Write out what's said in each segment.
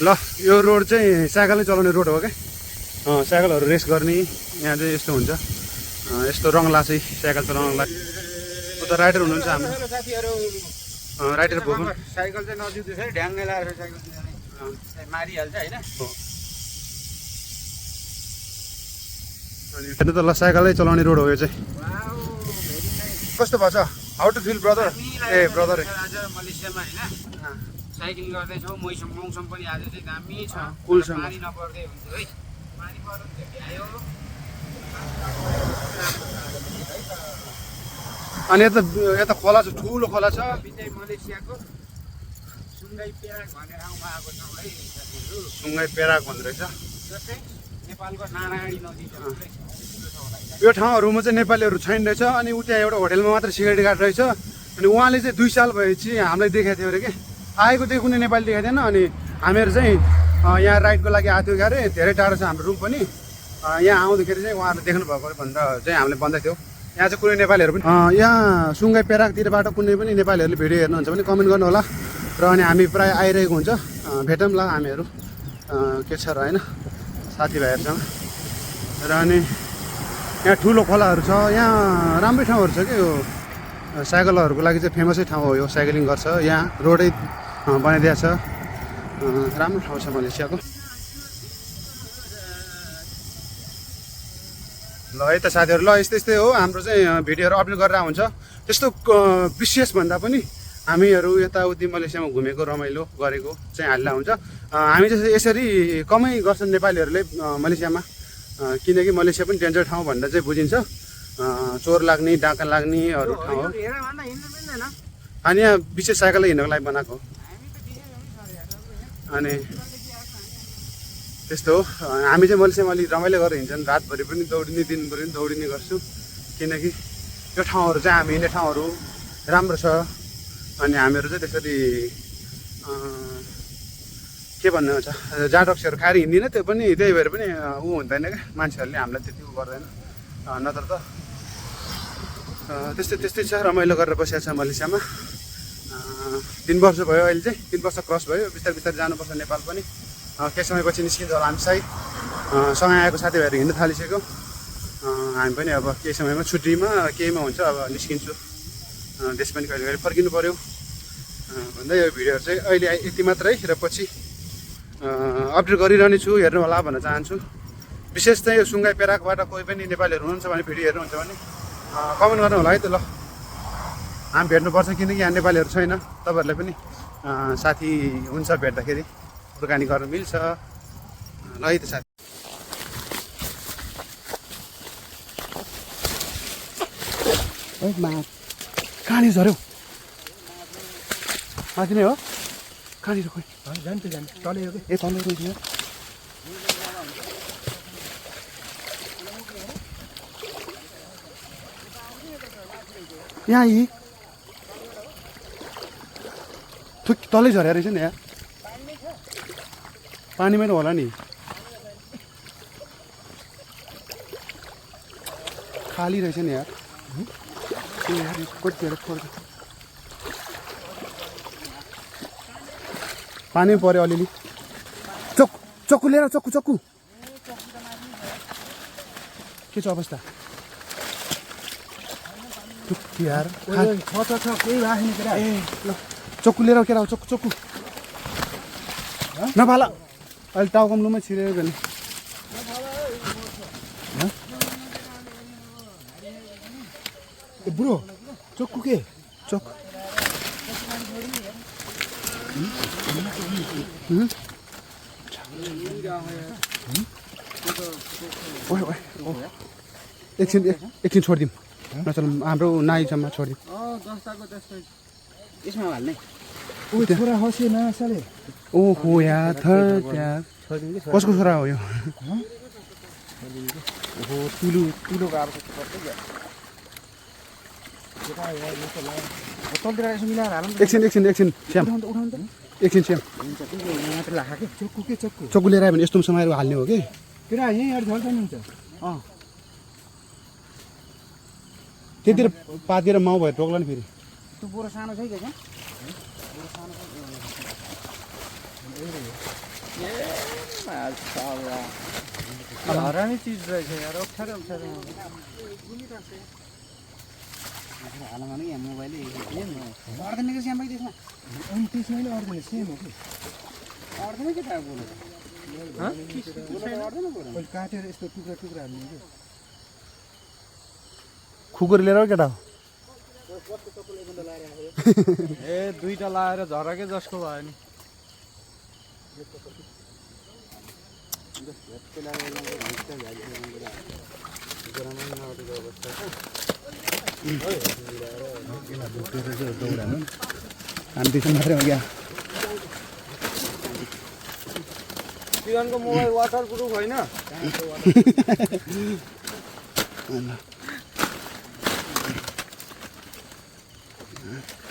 ल यो रोड चाहिँ साइकलै चलाउने रोड हो क्या साइकलहरू रेस गर्ने यहाँ चाहिँ यस्तो हुन्छ यस्तो रङ्गला चाहिँ साइकल चलाउनलाई उता राइडर हुनुहुन्छ हाम्रो साथीहरू राइडर बोक्नु साइकल चाहिँ नजिक्दै छ ढ्याङ्गै लाएर साइकल मारिहाल्छ होइन अनि हेर्नु त ल साइकलै चलाउने रोड हो यो चाहिँ कस्तो भएछ हाउ टु फिल ब्रदर ए ब्रदर आज मलेसियामा होइन साइक्लिङ गर्दैछौँ मौसम पनि आज चाहिँ दामी छ कुलसँग पानी नपर्दै हुन्छ है पानी पर्नु भ्यायो अनि यता खोला छ ठुलो खोला छ विजय मलेसियाको सुङ्गाई पेराक भन्ने ठाउँमा आएको छौँ है साथीहरू सुङ्गाई पेराक भन्दो रहेछ जस्तै नेपालको नारायणी नदी छ यो ठाउँहरूमा चाहिँ नेपालीहरू छैन रहेछ अनि उ त्यहाँ एउटा होटेलमा मात्र सिक्युरिटी गार्ड रहेछ अनि उहाँले चाहिँ 2 साल भएपछि हामीलाई देखाएको थियो अरे कि आएको थियो कुनै नेपाली देखाएको थिएन अनि हामीहरू चाहिँ यहाँ राइडको लागि आएको थियो अरे धेरै टाढो छ हाम्रो रुम पनि यहाँ आउँदाखेरि चाहिँ उहाँहरूले देख्नु भएको भनेर चाहिँ हामीले भन्दै थियो यहाँ चाहिँ कुनै नेपालीहरू पनि यहाँ सुङ्गाई पेराकतिरबाट कुनै पनि नेपालीहरूले भिडियो हेर्नुहुन्छ भने कमेन्ट गर्नु होला र अनि हामी प्रायः आइरहेको हुन्छ भेटौँ ल हामीहरू के छ र होइन साथीभाइहरूसँग र अनि यहाँ ठुलो खोलाहरू छ यहाँ राम्रै ठाउँहरू छ क्या यो साइकलहरूको लागि चाहिँ फेमसै ठाउँ हो यो साइक्लिङ गर्छ यहाँ रोडै बनाइदिएको छ राम्रो ठाउँ छ मलेसियाको ल है त साथीहरू ल यस्तै हो हाम्रो चाहिँ भिडियोहरू अपलोड गरेर हुन्छ त्यस्तो विशेष भन्दा पनि हामीहरू यताउति मलेसियामा घुमेको रमाइलो गरेको चाहिँ हाल्दा हुन्छ हामी चाहिँ यसरी कमै गर्छन् नेपालीहरूले मलेसियामा किनकि मलेसिया पनि डेन्जर ठाउँ भनेर चाहिँ बुझिन्छ चोर लाग्ने डाका लाग्नेहरू ठाउँ हो अनि यहाँ विशेष साइकल हिँड्नको लागि बनाएको अनि त्यस्तो हो हामी चाहिँ मलेसियामा अलिक रमाइलो गरेर हिँड्छन् रातभरि पनि दौडिने दिनभरि पनि दौडिने गर्छु किनकि यो ठाउँहरू चाहिँ हामी हिँड्ने ठाउँहरू राम्रो छ अनि हामीहरू चाहिँ त्यसरी के भन्नु छ जाँडक्सीहरू खाएर हिँड्दिनँ त्यो पनि त्यही भएर पनि ऊ हुँदैन क्या मान्छेहरूले हामीलाई त्यति उ गर्दैन नत्र त त्यस्तै छ रमाइलो गरेर बसिएको छ मलेसियामा 3 वर्ष भयो अहिले चाहिँ 3 वर्ष क्रस भयो बिस्तारै बिस्तारै जानुपर्छ नेपाल पनि केही समयपछि निस्किन्छ होला हामी सायद सँगै आएको साथीभाइहरू हिँड्न थालिसक्यो हामी पनि अब केही समयमा छुट्टीमा केहीमा हुन्छ अब निस्किन्छु देश पनि कहिले कहिले फर्किनु पऱ्यो भन्दै यो भिडियोहरू चाहिँ अहिले यति मात्रै र पछि अपडेट गरिरहने छु हेर्नु होला भन्न चाहन्छु विशेष चाहिँ यो सुङ्गाई पेराकबाट कोही पनि नेपालीहरू हुनुहुन्छ भने भिडियो हेर्नुहुन्छ भने कमेन्ट गर्नु होला है त ल हामी भेट्नुपर्छ किनकि यहाँ नेपालीहरू छैन तपाईँहरूलाई पनि साथी हुन्छ भेट्दाखेरि कुराकानी गर्न मिल्छ ल है त साथी कहाँनिर झऱ्यौ माथि नै हो कहाँनिर खोइ जान्छ तलै हो कि ए तलै रहेछ यहाँ यी तलै झरेको रहेछ नि यहाँ पानीमै त होला नि खाली रहेछ नि यार कतिखेर छोड्छ पानी पऱ्यो अलिअलि चक्कु लिएर चक्कु के छ अवस्था यार ए ल चक्कु लिएर के चक्कु नफाला अहिले टाउकम्लुमै छिरेर भने ब्रो चक्कु के चक्कु एकछिन छोडिदिउँ नचल हाम्रो नाइसम्म छोडिदिउँ यसमा हाल्ने छोरा हँसे नसाले ओहो यार त्यहाँ कसको छोरा हो यो ओहो तुलो गएको एकछिन श्याम एकछिन श्याम चक्कु लिएर आयो भने यस्तो समाएर हाल्ने हो कि तेरा यहीँ झर्छ नि हुन्छ त्यतिर पातिर माउ भएर टोक्ला नि फेरि त्यो बोरा सानो छ कि हरामी चिज रहेछ यार अप्ठ्यारो अप्ठ्यारो हालमा नै यहाँ मोबाइल अर्ग्यानिक स्याम्पै त्यसमा अनि त्यसमा नै अर्दैन सेम हो कि अर्ग्यानिक के थाहा बोलेको अहिले काटेर यस्तो टुक्रा टुक्रा हाल्ने कि खुकुरी लिएर केटा हो ए दुईटा लाएर झरके जसको भयो नि हामी त्यसमा मात्रै हो क्या किरणको मोबाइल वाटर प्रुफ होइन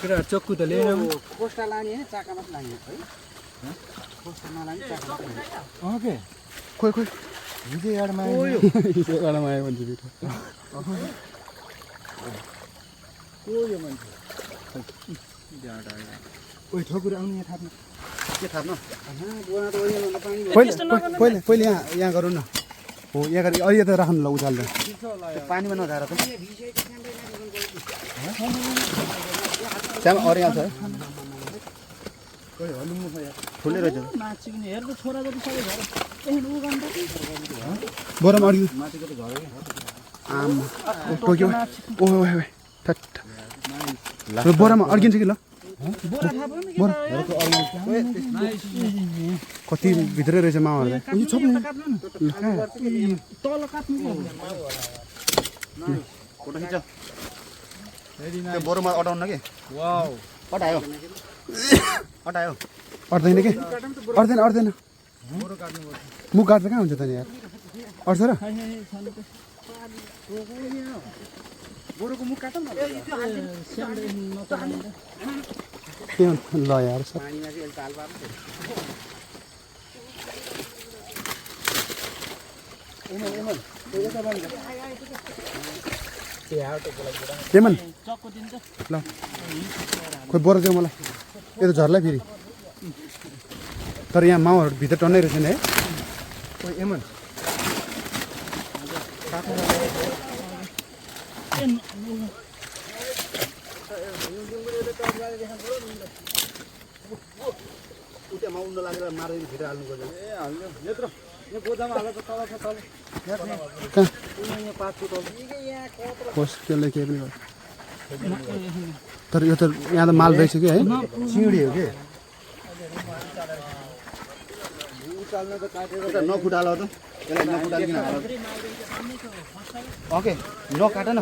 केटाहरू चक्कु त लिएन खोस्टा लाने होइन चाका मात्रै लाने है खोस्टा नलाने चाका मात्रै लाने के खोइ खोइ हिजो एडमा हिजो एउटामा आयो मान्छे भित्र ओइ ठकुरी आउनु यहाँ थाप्नु के थाप्नु पहिले पहिले यहाँ गरौँ न हो यहाँ गरी अहिले त राख्नु ल उचाल्दा पानीमा नझाएर त त्यहाँ अरू आउँछ है ठुलै रहेछ बरम अडियो आमा टोक्यो ओहो बोरामा अड्किन्छ कि ल कति भित्रै रहेछ माउहरू फोटो खिच त्यो बोरोमा अटाउन कि अटायो अटायो अट्दैन कि अट्दैन मुख काट्दा कहाँ हुन्छ त नि यार अट्छ र गोरुको मुख काटौँ न ल यार सर एमन ल खोइ बोरा जाउँ मलाई यो त झर्ला फेरि तर यहाँ माउहरू भित्र टन्नै रहेछ नि है ओइ एमन त्यसले केही पनि तर यो त यहाँ त माल रहेछ कि है सिँडी हो कि नफुटालो त यसलाई नफुटालिकन ओके नकाट न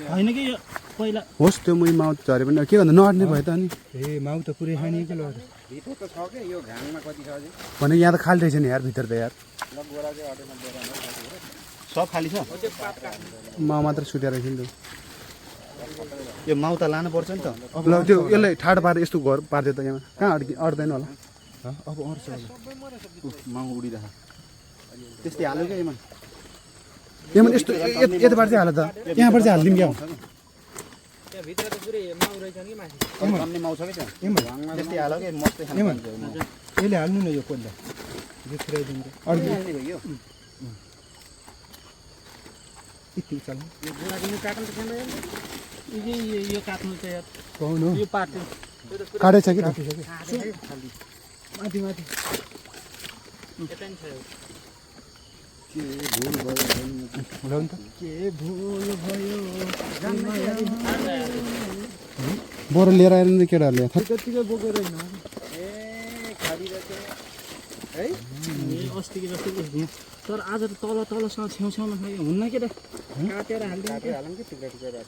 होइन कि यो पहिला होस् त्यो मुनि माउ झऱ्यो भने के भन्दा नअट्ने भयो त अनि ए माउ त पुरै खाने कि ल भित्र त छ के यो घाङमा कति छ अझै भने यहाँ त खाली रहेछ नि यार भित्र त यार सब खाली छ माउ मात्र छुट्या रहेछ नि त यो माउ त लानुपर्छ नि त ल त्यो यसलाई ठाडो पारेर यस्तो घर पारिदियो त यहाँ कहाँ अट्दैन होला अब अर्छ माउ उडिरह त्यस्तै हाल्यो क्या एमन एमन यस्तो यताबाट चाहिँ हाल त यहाँबाट चाहिँ हालिदिउँ क्या भित्र त पुरै माउ रहेछ नि माथि अन्य माउ छ कि त्यहाँ त्यस्तै हाल्यो कि मस्तै खानु यसले हाल्नु न यो पहिला जित्राइदिन्छ यो यति चल्नु यो बुढाको मुख काट्नु त यो काट्नु त यार पाउनु यो पार्टी काटेछ कि माथि माथि यता नि छ के भुल भयो बोरो लिएर आएर नि केटाहरूले कतिको बोकेर होइन ए खाली रहेछ है अस्तिको जस्तो तर आज त तल तलसँग छेउछेउमा खायो हुन्न के त काटेर हाल्दिउँ के हालौँ कि टुक्रा टुक्रा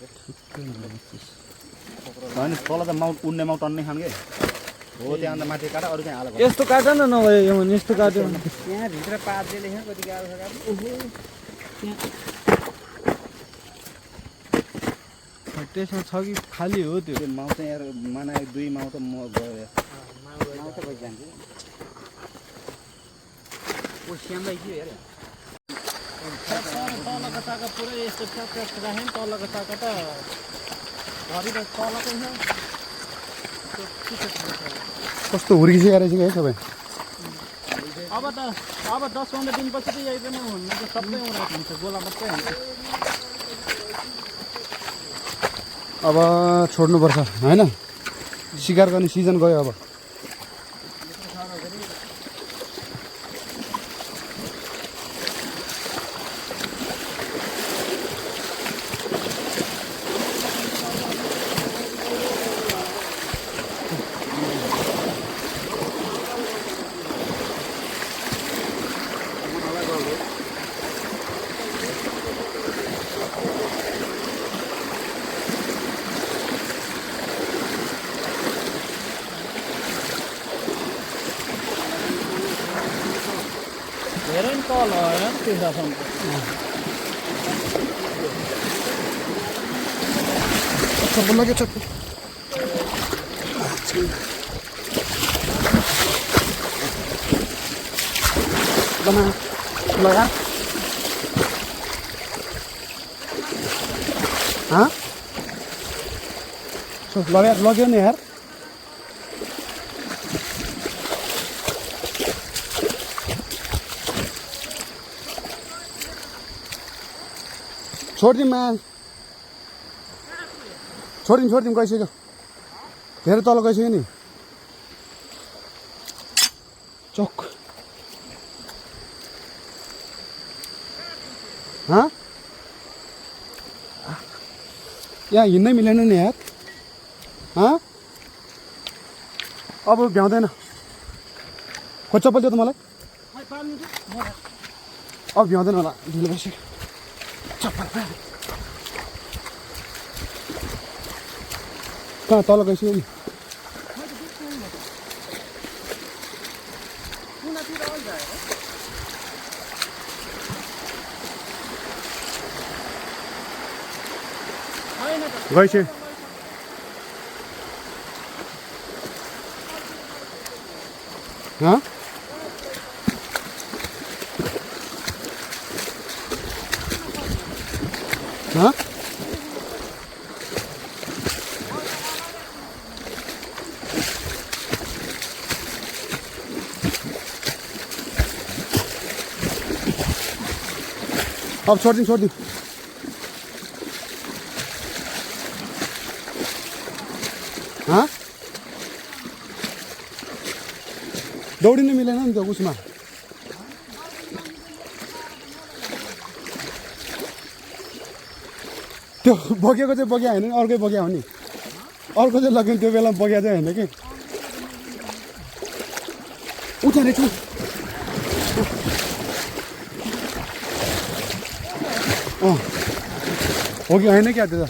होइन तल त माउट उड्ने माउट टन्ने खानु के हो त्यहाँ अन्त माथि काट अरू चाहिँ हाल यस्तो काट न नभए यो यस्तो काट्यो यहाँ भित्र पातले लेख्यो कति गाह्रो छ त्यसमा छ कि खाली हो त्यो माउ चाहिँ यहाँ मनायो दुई माउ त म गयो माउ त गइजान्छ ओ श्यामलाई के हेर तलको चाका पुरै यस्तो ट्याक राख्यो नि तलको चाका त घरि त तलकै छ कस्तो हुर्किसकेको रहेछ कि है सबै अब 10-15 दिनपछि त यही पनि हुन्न त सबै उडाएको हुन्छ गोला मात्रै हुन्छ अब छोड्नुपर्छ होइन शिकार गर्ने सिजन गयो अब धेरै नि तल होइन तिर्दासम्म चप्पल लाग्यो चप्पल लगा लग्यो नि यार छोडिदिउँ छोडिदिउँ गइसक्यो धेरै तल गइसक्यो नि चोक यहाँ हिँड्नै मिलेन नि यार अब भ्याउँदैन खोइ चप्पल दियो त मलाई अब भ्याउँदैन होला ढिलो भइसक्यो चप्पल कहाँ तल गइसक्यो नि गइसक्यो अब छोडिदिउँ दौडिनु मिलेन नि त उसमा त्यो बगेको चाहिँ बग्या होइन अर्कै बग्या हो नि अर्को चाहिँ लग्यो त्यो बेला बग्या चाहिँ होइन कि उठाने छु हो कि होइन क्या त्यो त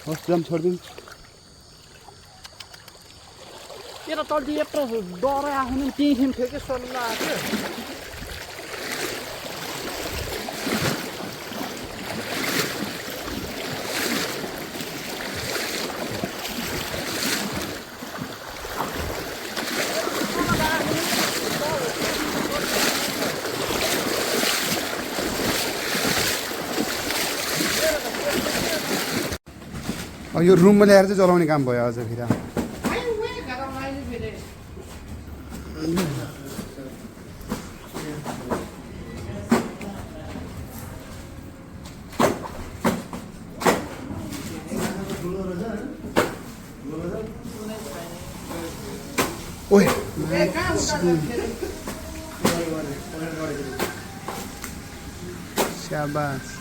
हस् जाम छोडिदिउँ तेरो तल्ती यत्रो डर आएको नि त्यहीँ थियो कि सल्लाह थियो यो रुममा ल्याएर चाहिँ जलाउने काम भयो अझ फेरि ओए शाबास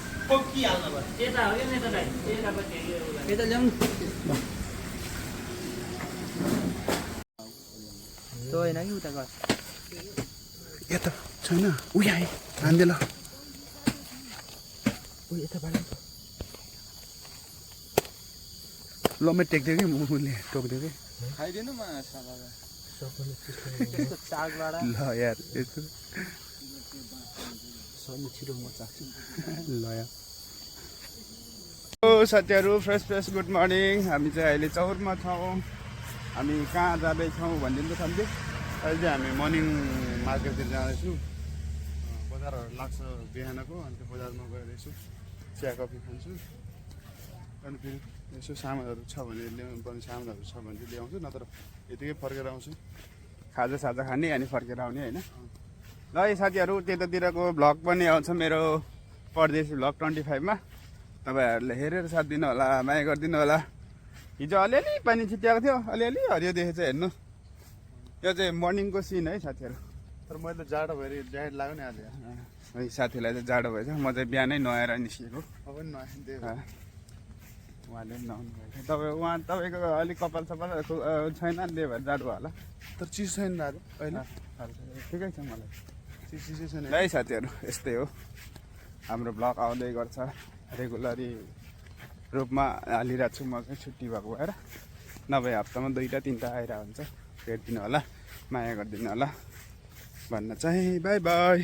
यता छैन उयो आए हान्दे ल लम्बे टेक्दियो कि मुखले टोक्दियो कि खाइदिनु म ल यार यस्तो ल यार साथीहरू फ्रेस गुड मर्निङ हामी चाहिँ अहिले चौरमा छौँ हामी कहाँ जाँदैछौँ भनिदिनु त सम्झे अहिले चाहिँ हामी मर्निङ मार्केटतिर जाँदैछौँ बजारहरू लाग्छ बिहानको अनि त्यो बजारमा गएर यसो चिया कफी खान्छु अनि फेरि यसो सामानहरू छ भने ल्याउनु पर्ने सामानहरू छ भने चाहिँ ल्याउँछु नत्र यतिकै फर्केर आउँछु खाजा खाने अनि फर्केर आउने होइन ल है साथीहरू त्यतातिरको भ्लग पनि आउँछ मेरो परदेशी भ्लग 25मा तपाईँहरूले हेरेर साथ दिनु होला माया गरिदिनु होला हिजो अलिअलि पानी छिटिएको थियो अलिअलि हरियो देखेछ हेर्नु यो चाहिँ मर्निङको सिन है साथीहरू तर मैले त जाडो भएर ज्याकेट लाग्यो नि आज है साथीलाई चाहिँ जाडो भएछ म चाहिँ बिहानै नुहाएर निस्किएको अब पनि नआइदिए उहाँले पनि नहुनु भएको तपाईँको अलिक कपाल सपाल छैन नि त्यही भएर जाडो होला तर चिसो छैन आज अहिले ठिकै छ मलाई चिसो छैन है साथीहरू यस्तै हो हाम्रो ब्लग आउँदै गर्छ रेगुलरी रूपमा हालिरहेको छु म चाहिँ छुट्टी भएको भएर नभए हप्तामा 2टा 3टा आइरहेको हुन्छ हेरिदिनु होला माया गरिदिनु होला भन्न चाहिँ बाई बाई।